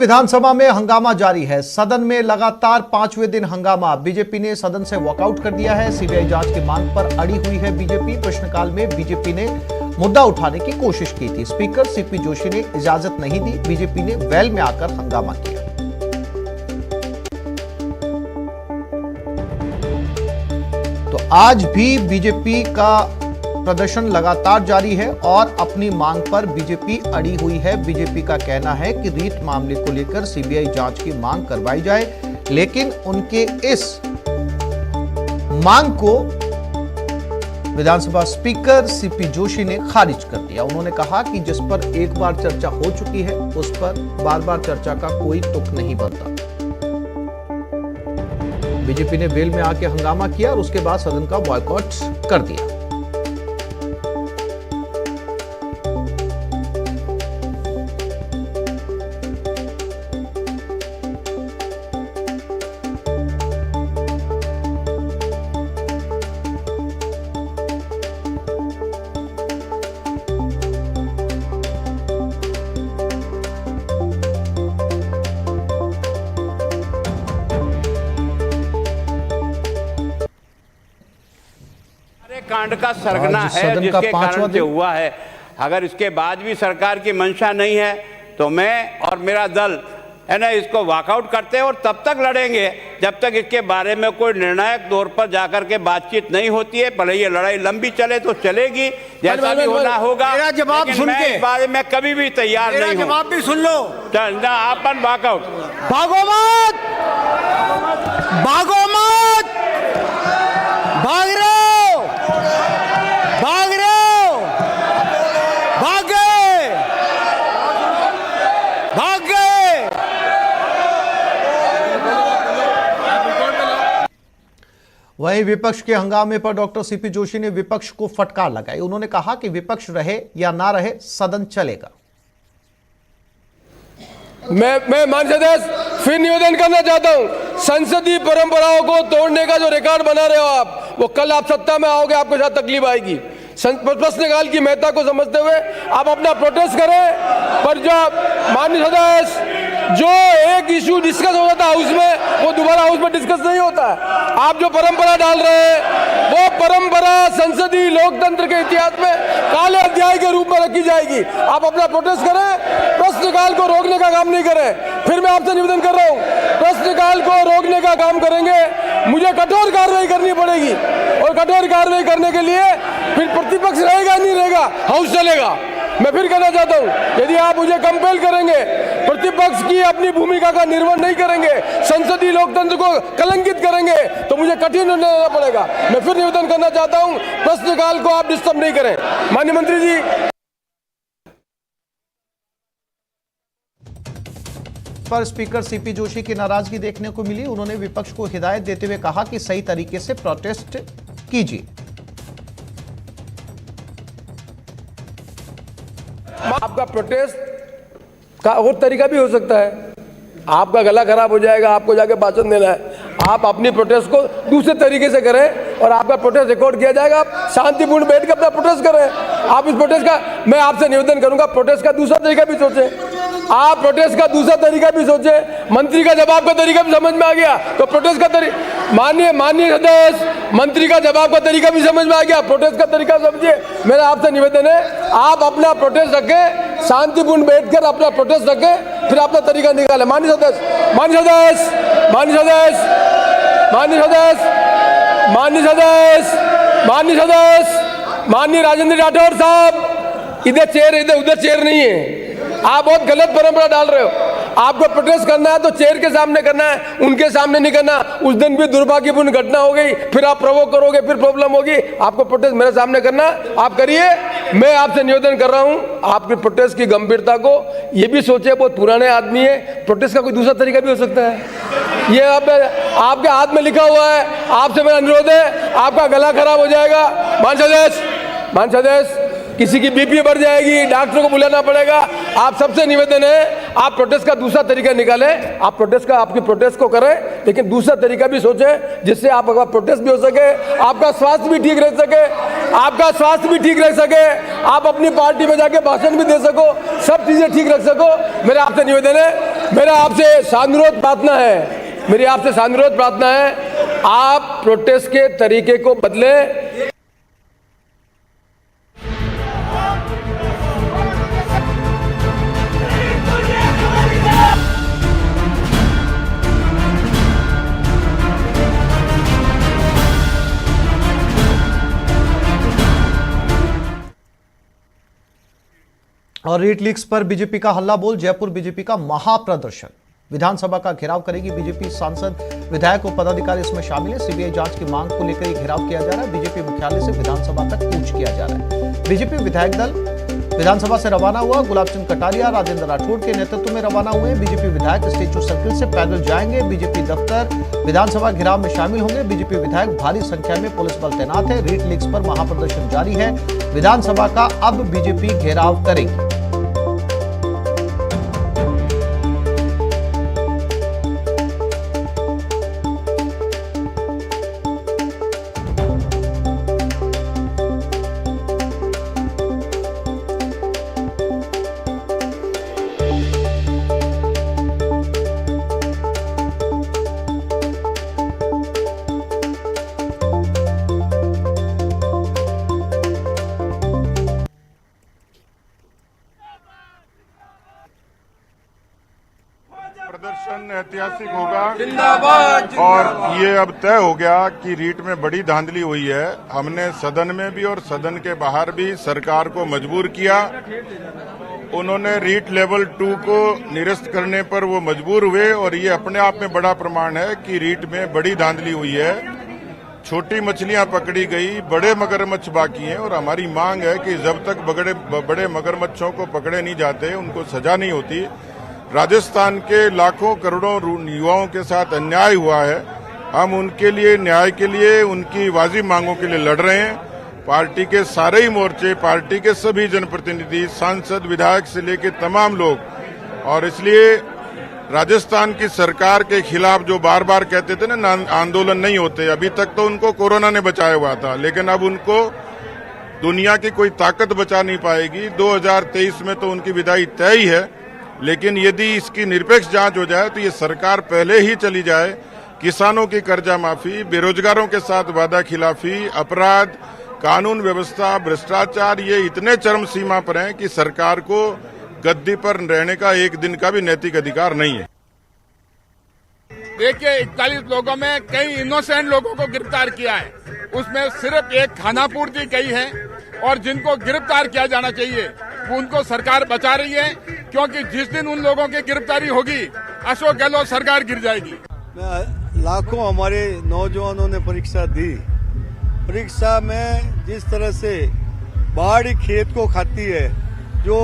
विधानसभा में हंगामा जारी है। सदन में लगातार पांचवें दिन हंगामा। बीजेपी ने सदन से वॉकआउट कर दिया है। सीबीआई जांच की मांग पर अड़ी हुई है बीजेपी। प्रश्नकाल में बीजेपी ने मुद्दा उठाने की कोशिश की थी। स्पीकर सीपी जोशी ने इजाजत नहीं दी। बीजेपी ने वेल में आकर हंगामा किया। तो आज भी बीजेपी का प्रदर्शन लगातार जारी है और अपनी मांग पर बीजेपी अड़ी हुई है। बीजेपी का कहना है कि रीट मामले को लेकर सीबीआई जांच की मांग करवाई जाए, लेकिन उनके इस मांग को विधानसभा स्पीकर सीपी जोशी ने खारिज कर दिया। उन्होंने कहा कि जिस पर एक बार चर्चा हो चुकी है उस पर बार बार चर्चा का कोई तुक नहीं बनता। बीजेपी ने वेल में आके हंगामा किया और उसके बाद सदन का बॉयकॉट कर दिया। कांड का सरगना है जिसके कारण जो हुआ है। अगर इसके बाद भी सरकार की मंशा नहीं है तो मैं और मेरा दल है ना इसको वॉकआउट करते हैं और तब तक लड़ेंगे जब तक इसके बारे में कोई निर्णायक तौर पर जाकर के बातचीत नहीं होती है। भले ये लड़ाई लंबी चले तो चलेगी, जैसा भी होना होगा। मेरा जवाब सुन के इस बारे में कभी भी तैयार नहीं हूं। जवाब भी सुन लो। अपन वॉकआउट। भागो मत, भागो मत, भाग रहे हो, भाग रहे हो, भाग गए, भाग गए। वहीं विपक्ष के हंगामे पर डॉक्टर सीपी जोशी ने विपक्ष को फटकार लगाई। उन्होंने कहा कि विपक्ष रहे या ना रहे, सदन चलेगा। मैं माननीय सदस्य फिर निवेदन करना चाहता हूं, संसदीय परंपराओं को तोड़ने का जो रिकॉर्ड बना रहे हो आप, वो कल आप सत्ता में आओगे आपके साथ तकलीफ आएगी। प्रश्नकाल की महत्ता को समझते हुए आप अपना प्रोटेस्ट करें, पर जो माननीय सदस्य जो एक इशू डिस्कस हो जाता हाउस में वो दोबारा हाउस में डिस्कस नहीं होता है। आप जो परंपरा डाल रहे हैं वो परंपरा संसदीय लोकतंत्र के इतिहास में काले अध्याय के रूप में रखी जाएगी। आप अपना प्रोटेस्ट करें, प्रश्नकाल को रोकने का काम नहीं करें। फिर मैं आपसे निवेदन कर रहा हूं, प्रश्नकाल को रोकने का काम करेंगे मुझे कठोर कार्रवाई करनी पड़ेगी, और कठोर कार्रवाई करने के लिए फिर प्रतिपक्ष रहेगा नहीं रहेगा, हाउस चलेगा। मैं फिर कहना चाहता हूं, यदि आप मुझे कंपेल करेंगे, प्रतिपक्ष की अपनी भूमिका का निर्वहन नहीं करेंगे, संसदीय लोकतंत्र को कलंकित करेंगे, तो मुझे कठिन निर्णय लेना पड़ेगा। मैं फिर निवेदन करना चाहता हूं, प्रश्नकाल को आप डिस्टर्ब नहीं करें। माननीय मंत्री जी, पर स्पीकर सीपी जोशी की नाराजगी देखने को मिली। उन्होंने विपक्ष को हिदायत देते हुए कहा कि सही तरीके से प्रोटेस्ट कीजिए। आपका प्रोटेस्ट का और तरीका भी हो सकता है। आपका गला खराब हो जाएगा, आपको जाके भाषण देना है, आप अपनी प्रोटेस्ट को दूसरे तरीके से करें और आपका प्रोटेस्ट रिकॉर्ड किया जाएगा। आप शांतिपूर्ण बैठ के अपना प्रोटेस्ट करें। आप इस प्रोटेस्ट का, मैं आपसे निवेदन करूंगा, प्रोटेस्ट का दूसरा तरीका भी सोचें। आप प्रोटेस्ट का दूसरा तरीका भी सोचें। मंत्री का जवाब का तरीका भी समझ में आ गया तो प्रोटेस्ट का तरीका, माननीय सदस्य, मंत्री का जवाब का तरीका भी समझ में आ गया, प्रोटेस्ट का तरीका समझिए। मेरा आपसे निवेदन है, आप अपना प्रोटेस्ट रखें, शांतिपूर्ण बैठकर अपना प्रोटेस्ट रखें, फिर अपना तरीका निकालें। माननीय सदस्य, माननीय सदस्य, माननीय सदस्य, माननीय सदस्य, माननीय सदस्य, माननीय सदस्य, माननीय राजेंद्र राठौर साहब, इधर चेयर, इधर उधर चेयर नहीं है। आप बहुत गलत परंपरा डाल रहे हो। आपको प्रोटेस्ट करना है तो चेयर के सामने करना है, उनके सामने नहीं करना। उस दिन भी दुर्भाग्यपूर्ण घटना हो गई, फिर आप प्रोवोक करोगे, फिर प्रॉब्लम होगी। आपको प्रोटेस्ट मेरे सामने करना, आप करिए। मैं आपसे निवेदन कर रहा हूं, आपके प्रोटेस्ट की गंभीरता को ये भी सोचे, बहुत पुराने आदमी है, प्रोटेस्ट का कोई दूसरा तरीका भी हो सकता है। ये आपके हाथ में लिखा हुआ है। आपसे मेरा अनुरोध है, आपका गला खराब हो जाएगा। माननीय सदस्य, किसी की बीपी बढ़ जाएगी, डॉक्टर को बुलाना पड़ेगा। आप सबसे निवेदन है, आप प्रोटेस्ट का दूसरा तरीका निकालें। आप प्रोटेस्ट का, आपकी प्रोटेस्ट को करें, लेकिन दूसरा तरीका भी सोचें जिससे आपका प्रोटेस्ट भी हो सके, आपका स्वास्थ्य भी ठीक रह सके, आपका स्वास्थ्य भी ठीक रह सके, आप अपनी पार्टी में जाके भाषण भी दे सको, सब चीजें ठीक रख सको। मेरा आपसे निवेदन है, मेरा आपसे सानुरोध प्रार्थना है, मेरी आपसे सानुरोध प्रार्थना है, आप प्रोटेस्ट के तरीके को बदलें। और रीट लीक्स पर बीजेपी का हल्ला बोल, जयपुर बीजेपी का महाप्रदर्शन, विधानसभा का घेराव करेगी बीजेपी। सांसद, विधायक और पदाधिकारी इसमें शामिल है। सीबीआई जांच की मांग को लेकर ये घेराव किया जा रहा है। बीजेपी मुख्यालय से विधानसभा तक कूच किया जा रहा है। बीजेपी विधायक दल विधानसभा से रवाना हुआ। गुलाब चंद कटारिया, राजेंद्र राठौड़ के नेतृत्व में रवाना हुए। बीजेपी विधायक स्टेचू सर्किल से पैदल जाएंगे। बीजेपी दफ्तर विधानसभा घेराव में शामिल होंगे। बीजेपी विधायक, भारी संख्या में पुलिस बल तैनात है। रीट लीक्स पर महाप्रदर्शन जारी है। विधानसभा का अब बीजेपी घेराव करेगी। प्रदर्शन ऐतिहासिक होगा और ये अब तय हो गया कि रीट में बड़ी धांधली हुई है। हमने सदन में भी और सदन के बाहर भी सरकार को मजबूर किया। उन्होंने रीट लेवल 2 को निरस्त करने पर वो मजबूर हुए और ये अपने आप में बड़ा प्रमाण है कि रीट में बड़ी धांधली हुई है। छोटी मछलियां पकड़ी गई, बड़े मगरमच्छ बाकी हैं और हमारी मांग है कि जब तक बड़े मगरमच्छों को पकड़े नहीं जाते, उनको सजा नहीं होती। राजस्थान के लाखों करोड़ों युवाओं के साथ अन्याय हुआ है। हम उनके लिए, न्याय के लिए, उनकी वाजिब मांगों के लिए लड़ रहे हैं। पार्टी के सारे ही मोर्चे, पार्टी के सभी जनप्रतिनिधि, सांसद, विधायक से लेकर तमाम लोग, और इसलिए राजस्थान की सरकार के खिलाफ जो बार बार कहते थे ना आंदोलन नहीं होते, अभी तक तो उनको कोरोना ने बचाया हुआ था, लेकिन अब उनको दुनिया की कोई ताकत बचा नहीं पाएगी। 2023 में तो उनकी विदाई तय ही है, लेकिन यदि इसकी निरपेक्ष जांच हो जाए तो ये सरकार पहले ही चली जाए। किसानों की कर्जा माफी, बेरोजगारों के साथ वादा खिलाफी, अपराध, कानून व्यवस्था, भ्रष्टाचार, ये इतने चरम सीमा पर हैं कि सरकार को गद्दी पर रहने का एक दिन का भी नैतिक अधिकार नहीं है। देखिए, 41 लोगों में कई इनोसेंट लोगों को गिरफ्तार किया है, उसमें सिर्फ एक खानापूर्ति गई है और जिनको गिरफ्तार किया जाना चाहिए उनको सरकार बचा रही है, क्योंकि जिस दिन उन लोगों की गिरफ्तारी होगी अशोक गहलोत सरकार गिर जाएगी। लाखों हमारे नौजवानों ने परीक्षा दी। परीक्षा में जिस तरह से बाढ़ खेत को खाती है, जो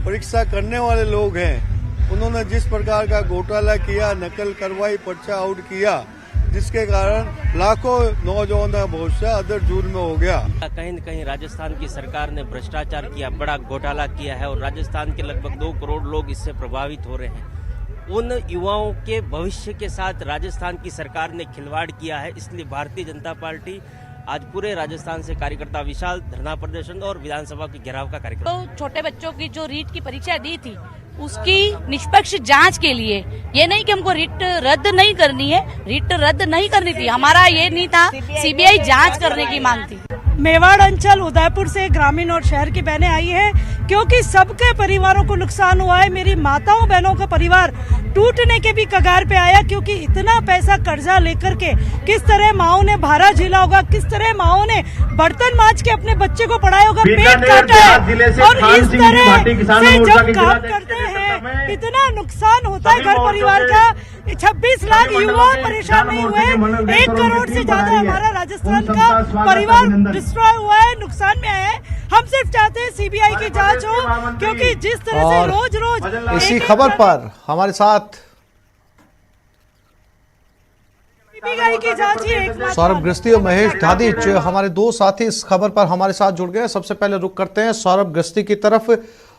परीक्षा करने वाले लोग हैं उन्होंने जिस प्रकार का घोटाला किया, नकल करवाई, पर्चा आउट किया, जिसके कारण लाखों नौजवानों का भविष्य अदर जून में हो गया। कहीं न कहीं राजस्थान की सरकार ने भ्रष्टाचार किया, बड़ा घोटाला किया है और राजस्थान के लगभग 2 करोड़ लोग इससे प्रभावित हो रहे हैं। उन युवाओं के भविष्य के साथ राजस्थान की सरकार ने खिलवाड़ किया है। इसलिए भारतीय जनता पार्टी आज पूरे राजस्थान से कार्यकर्ता विशाल धरना प्रदर्शन और विधानसभा के घेराव का कार्यक्रम। तो छोटे बच्चों की जो रीट की परीक्षा दी थी उसकी निष्पक्ष जांच के लिए, ये नहीं कि हमको रीट रद्द नहीं करनी है, रीट रद्द नहीं करनी थी, हमारा ये नहीं था, सीबीआई जांच करने की मांग थी। मेवाड़ अंचल उदयपुर से ग्रामीण और शहर की बहनें आई हैं, क्योंकि सबके परिवारों को नुकसान हुआ है। मेरी माताओं बहनों का परिवार टूटने के भी कगार पे आया, क्योंकि इतना पैसा कर्जा लेकर के किस तरह माओ ने भारा झेला होगा, किस तरह माओ ने बर्तन मांज के अपने बच्चे को पढ़ाया होगा, पेट काटा है। और इस तरह से जब काम करते हैं इतना नुकसान होता है घर परिवार का। 26 लाख युवा परेशान नहीं हुए, 1 करोड़ से ज्यादा हमारा राजस्थान का परिवार डिस्ट्रॉय हुआ है, नुकसान में आया है। हम सिर्फ चाहते हैं सीबीआई की जांच हो, क्योंकि जिस तरह से रोज रोज इसी खबर पर हमारे साथ सीबीआई की जांच ही एकमात्र। सौरभ गृहस्थी और महेश धादिच हमारे 2 साथी इस खबर पर हमारे साथ जुड़ गए। सबसे पहले रुक करते हैं सौरभ गृहस्थी की तरफ।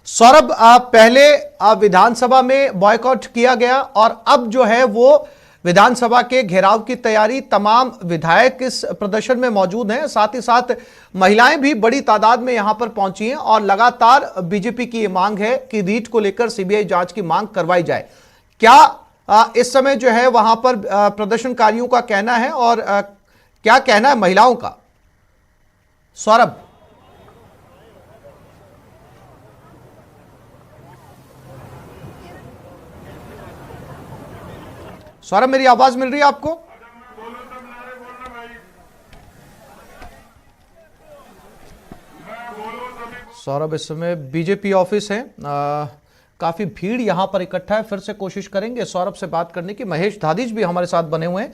सौरभ, पहले विधानसभा में बॉयकॉट किया गया और अब जो है वो विधानसभा के घेराव की तैयारी, तमाम विधायक इस प्रदर्शन में मौजूद हैं, साथ ही साथ महिलाएं भी बड़ी तादाद में यहां पर पहुंची हैं और लगातार बीजेपी की ये मांग है कि रीट को लेकर सीबीआई जांच की मांग करवाई जाए। क्या इस समय जो है वहां पर प्रदर्शनकारियों का कहना है और क्या कहना है महिलाओं का? सौरभ, सौरभ मेरी आवाज मिल रही है आपको? सौरभ इस समय बीजेपी ऑफिस है, काफी भीड़ यहां पर इकट्ठा है। फिर से कोशिश करेंगे सौरभ से बात करने की। महेश धादीज भी हमारे साथ बने हुए हैं,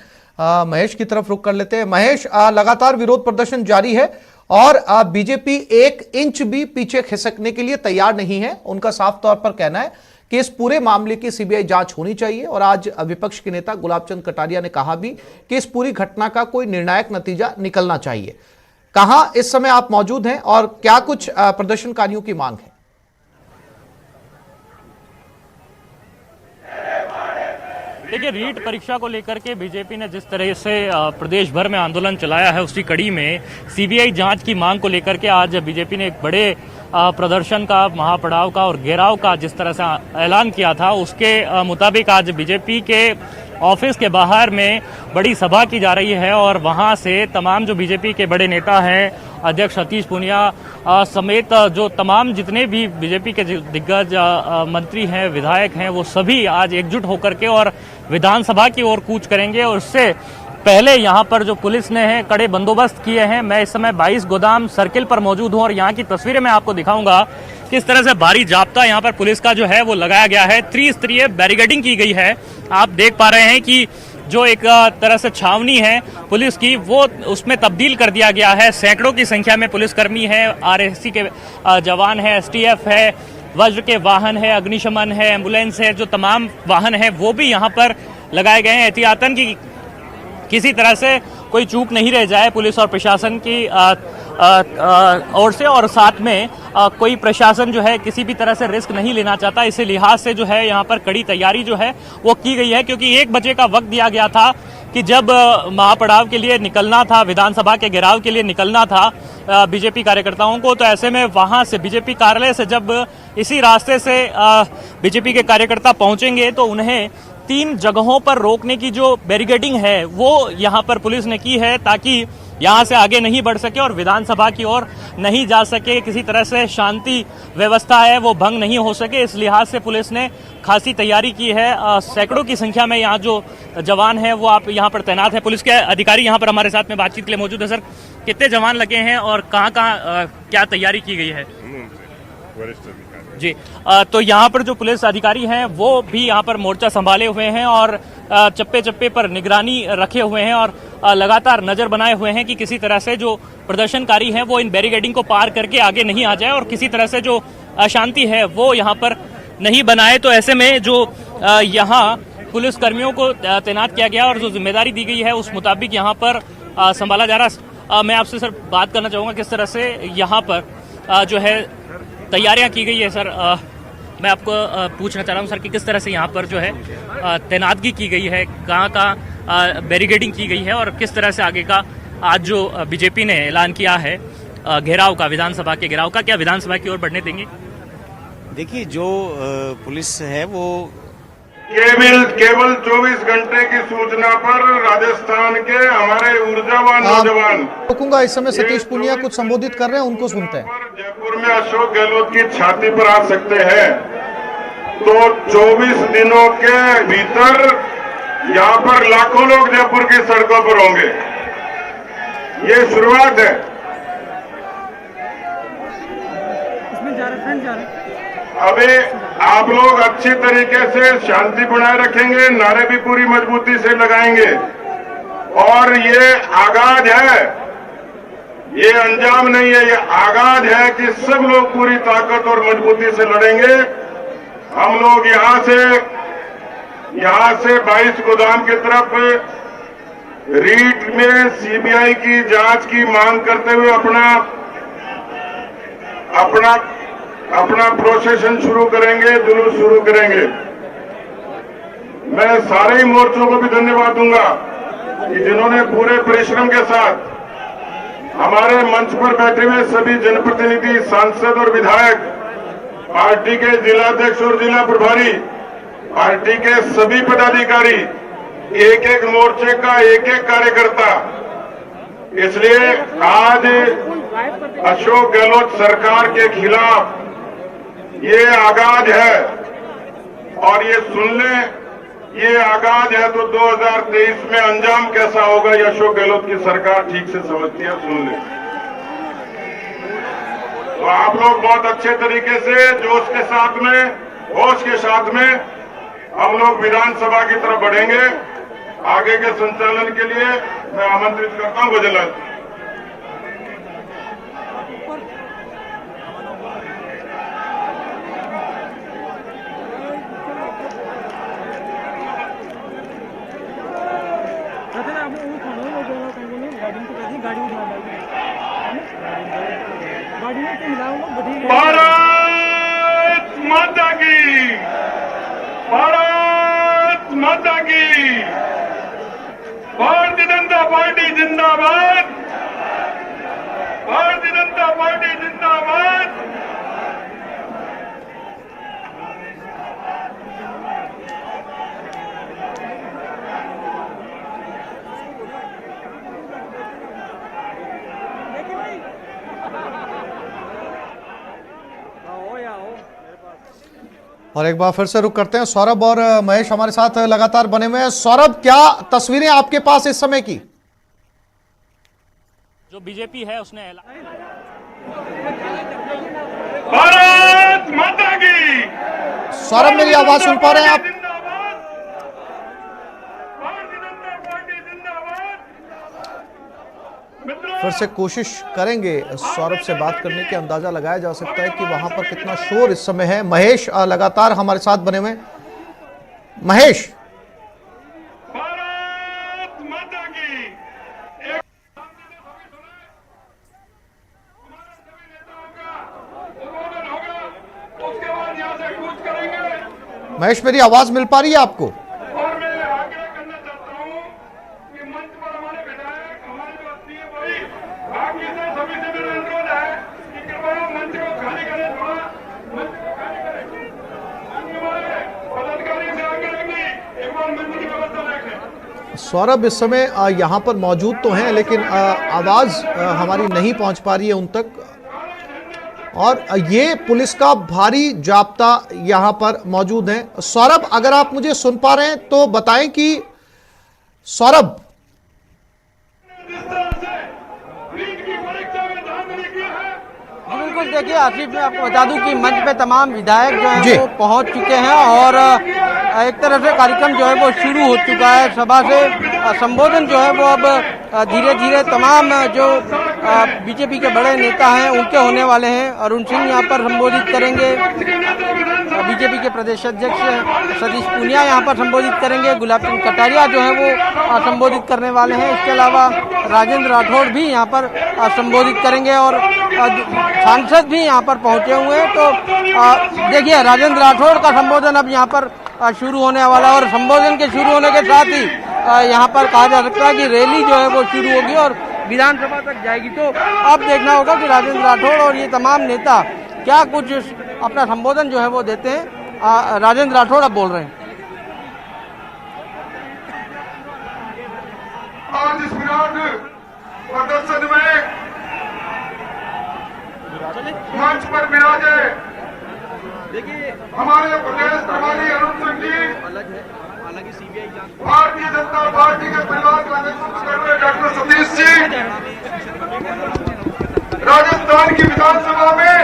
महेश की तरफ रुख कर लेते हैं। महेश, लगातार विरोध प्रदर्शन जारी है और बीजेपी 1 इंच भी पीछे खिसकने के लिए तैयार नहीं है। उनका साफ तौर पर कहना है कि इस पूरे मामले की सीबीआई जांच होनी चाहिए और आज विपक्ष के नेता गुलाब चंद कटारिया ने कहा भी कि इस पूरी घटना का कोई निर्णायक नतीजा निकलना चाहिए। कहां इस समय आप मौजूद हैं और क्या कुछ प्रदर्शनकारियों की मांग है? देखिए, रीट परीक्षा को लेकर के बीजेपी ने जिस तरह से प्रदेश भर में आंदोलन चलाया है, उसी कड़ी में सीबीआई जांच की मांग को लेकर के आज बीजेपी ने एक बड़े प्रदर्शन का, महापड़ाव का और घेराव का जिस तरह से ऐलान किया था, उसके मुताबिक आज बीजेपी के ऑफिस के बाहर में बड़ी सभा की जा रही है और वहां से तमाम जो बीजेपी के बड़े नेता हैं, अध्यक्ष सतीश पूनिया समेत जो तमाम जितने भी बीजेपी के दिग्गज मंत्री हैं, विधायक हैं, वो सभी आज एकजुट होकर के और विधानसभा की ओर कूच करेंगे। और उससे पहले यहाँ पर जो पुलिस ने है कड़े बंदोबस्त किए हैं। मैं इस समय 22 गोदाम सर्किल पर मौजूद हूँ और यहाँ की तस्वीरें मैं आपको दिखाऊंगा किस तरह से भारी जाब्ता यहाँ पर पुलिस का जो है वो लगाया गया है। त्रिस्तरीय बैरिकेडिंग की गई है। आप देख पा रहे हैं कि जो एक तरह से छावनी है पुलिस की, वो उसमें तब्दील कर दिया गया है। सैकड़ों की संख्या में पुलिसकर्मी है, आरएससी के जवान है, एसटीएफ है, वज्र के वाहन है, अग्निशमन है, एम्बुलेंस है, जो तमाम वाहन है वो भी यहाँ पर लगाए गए हैं एहतियातन की किसी तरह से कोई चूक नहीं रह जाए पुलिस और प्रशासन की ओर से। और साथ में कोई प्रशासन जो है किसी भी तरह से रिस्क नहीं लेना चाहता। इसी लिहाज से जो है यहाँ पर कड़ी तैयारी जो है वो की गई है, क्योंकि 1 बजे का वक्त दिया गया था कि जब महापड़ाव के लिए निकलना था, विधानसभा के घेराव के लिए निकलना था बीजेपी कार्यकर्ताओं को, तो ऐसे में वहां से बीजेपी कार्यालय से जब इसी रास्ते से बीजेपी के कार्यकर्ता पहुंचेंगे तो उन्हें 3 जगहों पर रोकने की जो बैरिकेडिंग है वो यहाँ पर पुलिस ने की है, ताकि यहाँ से आगे नहीं बढ़ सके और विधानसभा की ओर नहीं जा सके, किसी तरह से शांति व्यवस्था है वो भंग नहीं हो सके। इस लिहाज से पुलिस ने खासी तैयारी की है। सैकड़ों की संख्या में यहाँ जो जवान है वो आप यहाँ पर तैनात है। पुलिस के अधिकारी यहाँ पर हमारे साथ में बातचीत के लिए मौजूद है। सर, कितने जवान लगे हैं और कहाँ क्या तैयारी की गई है? जी, तो यहाँ पर जो पुलिस अधिकारी हैं वो भी यहाँ पर मोर्चा संभाले हुए हैं और चप्पे चप्पे पर निगरानी रखे हुए हैं और लगातार नजर बनाए हुए हैं कि किसी तरह से जो प्रदर्शनकारी हैं वो इन बैरिकेडिंग को पार करके आगे नहीं आ जाए और किसी तरह से जो अशांति है वो यहाँ पर नहीं बनाए। तो ऐसे में जो यहाँ पुलिस कर्मियों को तैनात किया गया और जो जिम्मेदारी दी गई है उस मुताबिक यहाँ पर संभाला जा रहा। मैं आपसे सर बात करना चाहूँगा किस तरह से यहाँ पर जो है तैयारियां की गई है। सर, मैं आपको पूछना चाह रहा हूं सर कि किस तरह से यहाँ पर जो है तैनातगी की गई है, कहाँ बैरिकेडिंग की गई है और किस तरह से आगे का आज जो बीजेपी ने ऐलान किया है घेराव का, विधानसभा के घेराव का, क्या विधानसभा की ओर बढ़ने देंगे? देखिए, जो पुलिस है वो केवल 24 घंटे की सूचना पर राजस्थान के हमारे ऊर्जावान नौजवान। रुकूंगा, इस समय सतीश पूनिया कुछ संबोधित कर रहे हैं, उनको सुनते हैं। जयपुर में अशोक गहलोत की छाती पर आ सकते हैं तो 24 दिनों के भीतर यहाँ पर लाखों लोग जयपुर की सड़कों पर होंगे। ये शुरुआत है। अभी आप लोग अच्छी तरीके से शांति बनाए रखेंगे, नारे भी पूरी मजबूती से लगाएंगे और ये आगाज है, ये अंजाम नहीं है, ये आगाज है कि सब लोग पूरी ताकत और मजबूती से लड़ेंगे। हम लोग यहाँ से 22 गोदाम की तरफ रीट में सीबीआई की जांच की मांग करते हुए अपना प्रोसेशन शुरू करेंगे, जुलूस शुरू करेंगे। मैं सारे ही मोर्चों को भी धन्यवाद दूंगा कि जिन्होंने पूरे परिश्रम के साथ हमारे मंच पर बैठे हुए सभी जनप्रतिनिधि, सांसद और विधायक, पार्टी के जिलाध्यक्ष और जिला प्रभारी, पार्टी के सभी पदाधिकारी, एक एक मोर्चे का एक एक कार्यकर्ता। इसलिए आज अशोक गहलोत सरकार के खिलाफ ये आगाज है, और ये सुन लें, ये आगाज है तो 2023 में अंजाम कैसा होगा ये अशोक गहलोत की सरकार ठीक से समझती है। सुन लें। तो आप लोग बहुत अच्छे तरीके से जोश के साथ में, होश के साथ में हम लोग विधानसभा की तरफ बढ़ेंगे। आगे के संचालन के लिए मैं आमंत्रित करता हूं गजलाल। भारत माता की, भारत माता की, भारतीय जनता पार्टी जिंदाबाद, भारतीय जनता पार्टी जिंदाबाद। और एक बार फिर से रुक करते हैं, सौरभ और महेश हमारे साथ लगातार बने हुए हैं। सौरभ, क्या तस्वीरें आपके पास इस समय की? जो बीजेपी है उसने भारत माता की। सौरभ, मेरी आवाज सुन पा रहे हैं आप? फिर से कोशिश करेंगे सौरभ से बात करने की। अंदाजा लगाया जा सकता है कि वहां पर कितना शोर इस समय है। महेश लगातार हमारे साथ बने हुए। महेश, भारत माता की। उसके बाद यहां से कूच करेंगे। महेश, मेरी आवाज मिल पा रही है आपको? और मैं आग्रह करना चाहता हूं कि मंच पर हमारे विधायक, हमारे जो एसपी भाई, बाकी से सभी से मेरा अनुरोध है कि कृपया मंच को खाली करें, थोड़ा मंच को खाली करें। हमारे पदाधिकारी से आग्रह की एक बार मंच की व्यवस्था रखें। सौरभ, इस समय यहाँ पर मौजूद तो हैं, लेकिन आवाज हमारी नहीं पहुंच पा रही है उन तक। और ये पुलिस का भारी जाप्ता यहाँ पर मौजूद है। सौरभ, अगर आप मुझे सुन पा रहे हैं तो बताएं कि सौरभ, बिल्कुल। देखिए आसिफ, मैं आपको बता दूं कि मंच पे तमाम विधायक जो हैं वो पहुंच चुके हैं और एक तरह से कार्यक्रम जो है वो शुरू हो चुका है। सभा से संबोधन जो है वो अब धीरे धीरे तमाम जो बीजेपी के बड़े नेता हैं उनके होने वाले हैं। अरुण सिंह यहाँ पर संबोधित करेंगे, बीजेपी के प्रदेश अध्यक्ष सतीश पूनिया यहाँ पर संबोधित करेंगे, गुलाब चंद कटारिया जो है वो संबोधित करने वाले हैं। इसके अलावा राजेंद्र राठौड़ भी यहाँ पर संबोधित करेंगे और सांसद भी यहाँ पर पहुंचे हुए हैं। तो देखिए, राजेंद्र राठौड़ का संबोधन अब यहाँ पर शुरू होने वाला है और संबोधन के शुरू होने के साथ ही यहाँ पर कहा जा सकता है कि रैली जो है वो शुरू होगी और विधानसभा तक जाएगी। तो अब देखना होगा कि राजेंद्र राठौड़ और ये तमाम नेता क्या कुछ अपना संबोधन जो है वो देते हैं। राजेंद्र राठौड़ अब बोल रहे हैं। आज इस विराट प्रदर्शन में मंच पर विराजे हमारे प्रदेश प्रभारी अरुण सिंह जी, भारतीय जनता पार्टी के परिवार का नेतृत्व कर रहे डॉक्टर सतीश जी, राजस्थान की विधानसभा में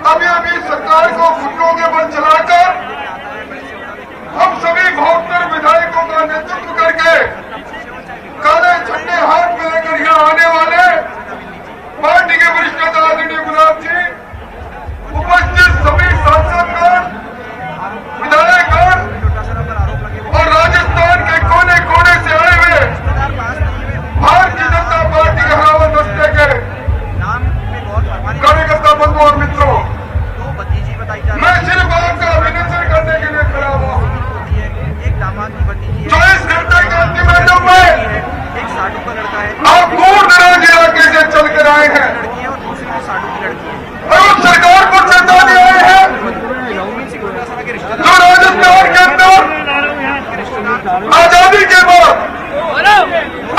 अभी सरकार को घुटनों के बल चलाकर हम सभी 72 विधायकों का नेतृत्व करके काले झंडे हाथ में लेकर यहाँ आने वाले पार्टी के वरिष्ठ नेता आदरणीय गुलाब जी, उपस्थित सभी सांसदगण, विधायकगण और राजस्थान के कोने कोने से आए हुए भारतीय जनता पार्टी के हरावा दस्ते के कार्यकर्ता बंधु और मित्रों, मैं सिर्फ आपका अभिनंदन आजादी के बाद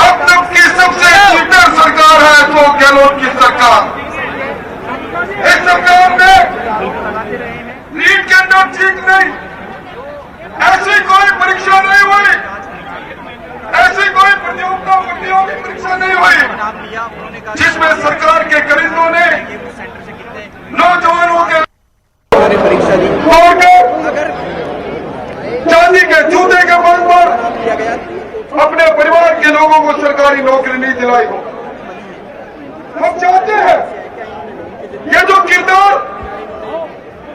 अब तक की सबसे चीटर सरकार है तो गहलोत की सरकार। इस सरकार ने नीट के अंदर ठीक नहीं, ऐसी कोई परीक्षा नहीं हुई, ऐसी कोई प्रतियोगी परीक्षा नहीं हुई जिसमें सरकार के करीबों ने नौजवानों के परीक्षा दी, चांदी के जूते के बल पर अपने परिवार के लोगों को सरकारी नौकरी नहीं दिलाई हो। हम चाहते हैं ये जो किरदार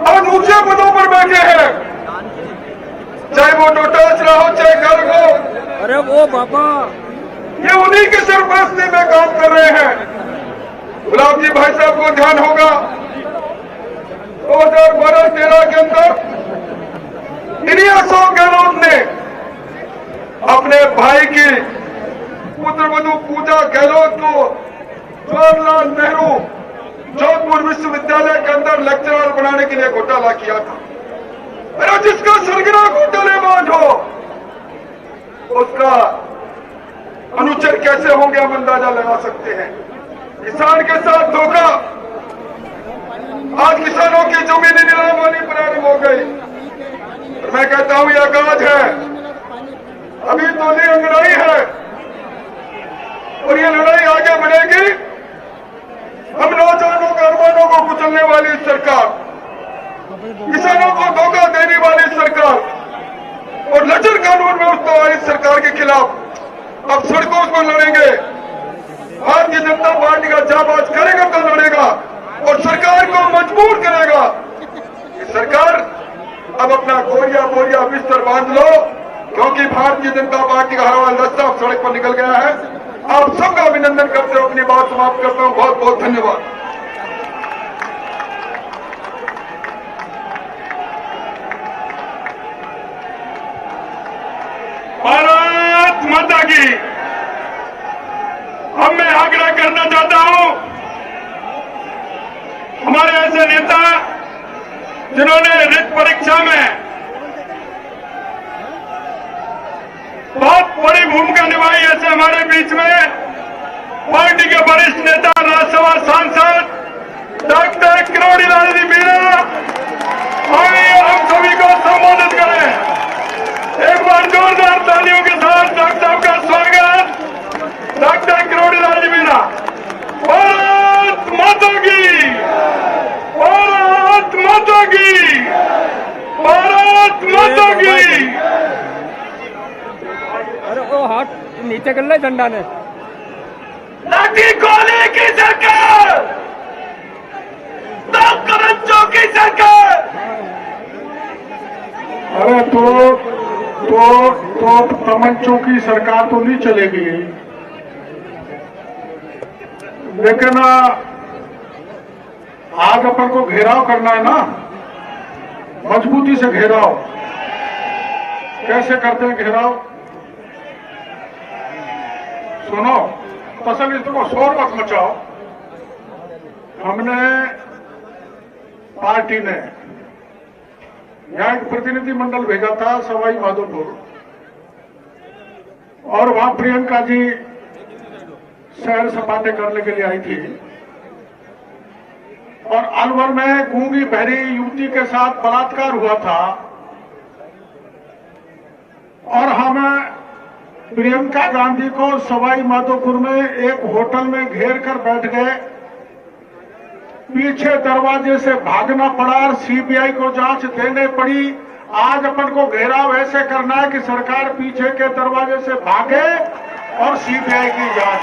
आज ऊंचे पदों पर बैठे हैं, चाहे वो डोटाच रहा हो चाहे गर्ग हो, अरे वो बाबा, ये उन्हीं के सरपरस्ती में काम कर रहे हैं। गुलाब जी भाई साहब को ध्यान होगा 2012-13 के अंदर इन्हीं अशोक गहलोत ने अपने भाई की पुत्रवधू पूजा गहलोत को जवाहरलाल नेहरू जोधपुर विश्वविद्यालय के अंदर लेक्चरर बनाने के लिए घोटाला किया था। अरे जिसका सरगना घोटालेबाज हो उसका अनुचर कैसे होंगे हम अंदाजा लगा सकते हैं। किसान के साथ धोखा, आज किसानों की जमीनी नीलाम होनी प्रारंभ हो गई। मैं कहता हूं यह गाज है, अभी तो ये लड़ाई है और ये लड़ाई आगे बढ़ेगी। हम नौजवानों के अरमानों को कुचलने वाली सरकार, किसानों को धोखा देने वाली सरकार और लचर कानून में उठने वाली सरकार के खिलाफ अब सड़कों पर लड़ेंगे। भारतीय जनता पार्टी का जाबाज करेगा तो लड़ेगा और सरकार को मजबूर करेगा। सरकार अब अपना गोरिया बिस्तर बांध लो, क्योंकि भारतीय जनता पार्टी का हरा दस्ता सड़क पर निकल गया है। आप सबका अभिनंदन करते हुए अपनी बात समाप्त करता हूं। बहुत बहुत धन्यवाद। भारत माता की। अब मैं आग्रह करना चाहता हूं, हमारे ऐसे नेता जिन्होंने रिट परीक्षा में बहुत बड़ी भूमिका निभाई, ऐसे हमारे बीच में पार्टी के वरिष्ठ नेता राज्यसभा सांसद डॉक्टर किरोड़ीलाल जी मीणा, आइए हम सभी को संबोधित करें। एक बार जोरदार तालियों के साथ डॉक्टर साहब का स्वागत। डॉक्टर किरोड़ीलाल जी मीणा। भारत माता की, भारत माता की, भारत माता की। अरे वो हाथ नीचे कर ले झंडा ने। लाठी गोली की सरकार, तो करंचों की सरकार। अरे तो तमंचों की सरकार तो नहीं चलेगी, लेकिन आज अपन को घेराव करना है ना, मजबूती से घेराव। कैसे करते हैं घेराव? सुनो, तसल्ली से को शोर मत मचाओ। हमने पार्टी ने यहाँ एक प्रतिनिधि मंडल भेजा था सवाई माधोपुर, और वहां प्रियंका जी सैर सपाटे करने के लिए आई थी, और अलवर में गूंगी बहरी युवती के साथ बलात्कार हुआ था, और हम प्रियंका गांधी को सवाई माधोपुर में एक होटल में घेर कर बैठ गए। पीछे दरवाजे से भागना पड़ा और सीबीआई को जांच देने पड़ी। आज अपन को घेराव ऐसे करना है कि सरकार पीछे के दरवाजे से भागे और सीबीआई की जांच।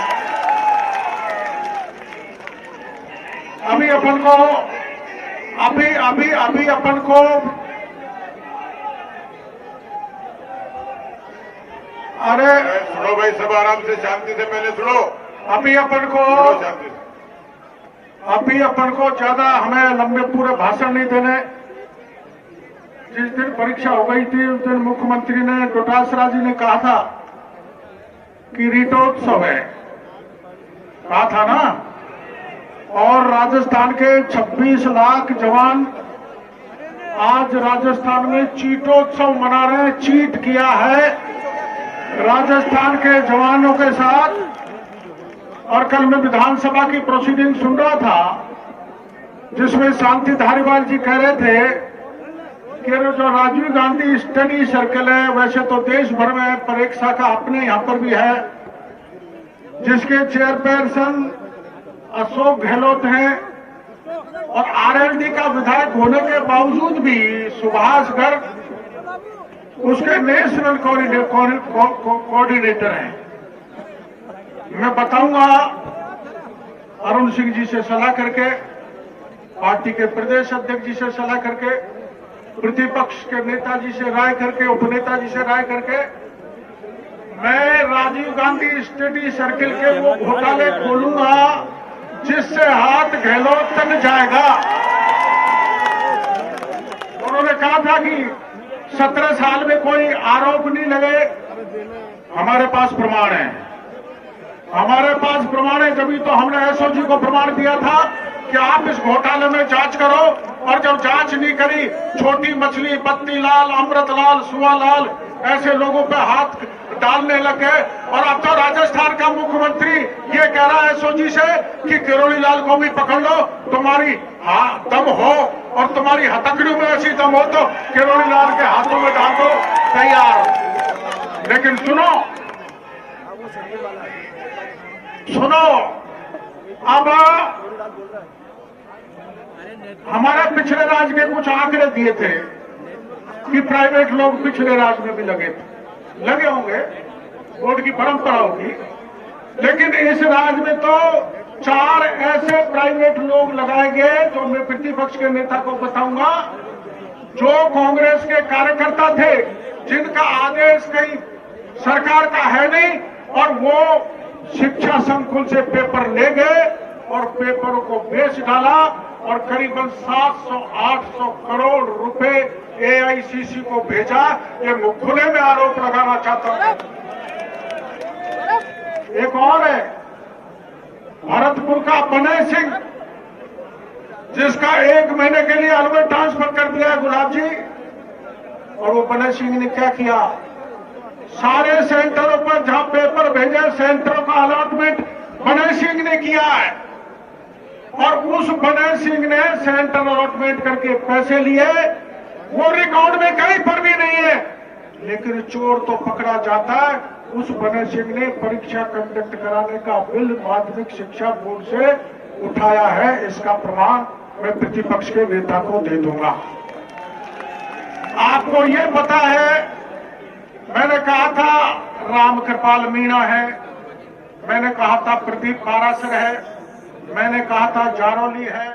अभी अपन को अभी अपन को अरे सुनो भाई, सब आराम से शांति से पहले सुनो। अभी अपन को ज्यादा हमें लंबे पूरे भाषण नहीं देने। जिस दिन परीक्षा हो गई थी उस दिन मुख्यमंत्री ने, डोटासरा जी ने कहा था कि रीटोत्सव है, कहा था ना। और राजस्थान के 26 लाख जवान आज राजस्थान में चीटोत्सव मना रहे हैं। चीट किया है राजस्थान के जवानों के साथ, और कल मैं विधानसभा की प्रोसीडिंग सुन रहा था जिसमें शांति धारीवाल जी कह रहे थे कि जो राजीव गांधी स्टडी सर्कल है, वैसे तो देश भर में परीक्षा का अपने यहां पर भी है, जिसके चेयरपर्सन अशोक गहलोत हैं, और आरएलडी का विधायक होने के बावजूद भी सुभाष गर्ग उसके नेशनल कोऑर्डिनेटर हैं। मैं बताऊंगा अरुण सिंह जी से सलाह करके, पार्टी के प्रदेश अध्यक्ष जी से सलाह करके, प्रतिपक्ष के नेताजी से राय करके, उपनेताजी से राय करके, मैं राजीव गांधी स्टडी सर्किल के वो घोटाले खोलूंगा जिससे हाथ गहलोत तक जाएगा। उन्होंने कहा था कि 17 साल में कोई आरोप नहीं लगे। हमारे पास प्रमाण है, हमारे पास प्रमाण है, तभी तो हमने एसओजी को प्रमाण दिया था कि आप इस घोटाले में जांच करो। और जब जांच नहीं करी, छोटी मछली, बत्तीलाल, अमृतलाल, सुवालाल ऐसे लोगों पे हाथ डालने लगे। और अब तो राजस्थान का मुख्यमंत्री ये कह रहा है एसओजी से कि किरोड़ी लाल को भी पकड़ लो, तुम्हारी दम हो और तुम्हारी हथकड़ियों में ऐसी दम हो तो किरोड़ी लाल के हाथों में डाल दो, तैयार। लेकिन सुनो, अब हमारे पिछले राज के कुछ आंकड़े दिए थे कि प्राइवेट लोग पिछले राज में भी लगे होंगे, बोर्ड की परंपरा होगी, लेकिन इस राज में तो 4 ऐसे प्राइवेट लोग लगाए गए जो मैं प्रतिपक्ष के नेता को बताऊंगा, जो कांग्रेस के कार्यकर्ता थे, जिनका आदेश कहीं सरकार का है नहीं, और वो शिक्षा संकुल से पेपर ले गए और पेपरों को बेच डाला और करीबन 700-800 करोड़ रुपए एआईसीसी को भेजा। ये खुले में आरोप लगाना चाहता हूं। एक और है भरतपुर का बनय सिंह, जिसका 1 महीने के लिए अलवर ट्रांसफर कर दिया है गुलाब जी। और वो बनय सिंह ने क्या किया, सारे सेंटरों पर जहां पेपर भेजे, सेंटरों का अलॉटमेंट बनय सिंह ने किया है। और उस बनय सिंह ने सेंटर अलॉटमेंट करके पैसे लिए, वो रिकॉर्ड में कहीं पर भी नहीं है, लेकिन चोर तो पकड़ा जाता है। उस बनय सिंह ने परीक्षा कंडक्ट कराने का बिल माध्यमिक शिक्षा बोर्ड से उठाया है। इसका प्रमाण मैं प्रतिपक्ष के नेता को दे दूंगा। आपको ये पता है, मैंने कहा था राम कृपाल मीणा है, मैंने कहा था प्रदीप पारासर है, मैंने कहा था जारौली है।